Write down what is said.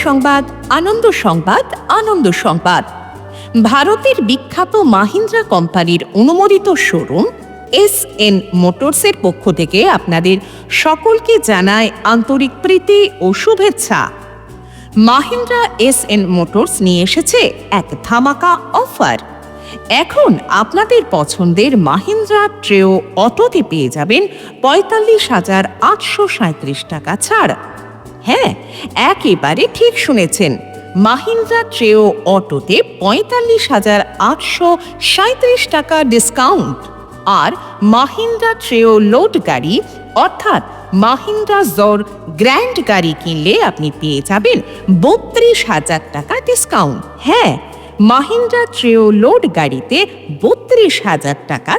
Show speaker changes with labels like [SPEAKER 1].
[SPEAKER 1] সংবাদ, আনন্দ সংবাদ, আনন্দ সংবাদ। ভারতের বিখ্যাত মাহিন্দ্রা কোম্পানির অনুমোদিত শোরুম এস.এন. মোটরসের পক্ষ থেকে আপনাদের সকলকে জানায় আন্তরিক প্রীতি ও শুভেচ্ছা। মাহিন্দ্রা এস.এন. মোটরস নিয়ে এসেছে এক ধামাকা অফার। এখন আপনাদের পছন্দের মাহিন্দ্রা ট্রেও অটোতে পেয়ে যাবেন ৪৫,৮৩৭ টাকা ছাড়। হ্যাঁ, একেবারে ঠিক শুনেছেন, মাহিন্দ্রা ট্রেও অটোতে ৪৫,৮৩৭ টাকা ডিসকাউন্ট। আর মাহিন্দ্রা ট্রেও লোড গাড়ি অর্থাৎ মাহিন্দ্রা জোর গ্র্যান্ড গাড়ি কিনলে আপনি পেয়ে যাবেন ৩২,০০০ টাকা ডিসকাউন্ট। হ্যাঁ, মাহিন্দ্রা ট্রেও লোড গাড়িতে ৩২,০০০ টাকা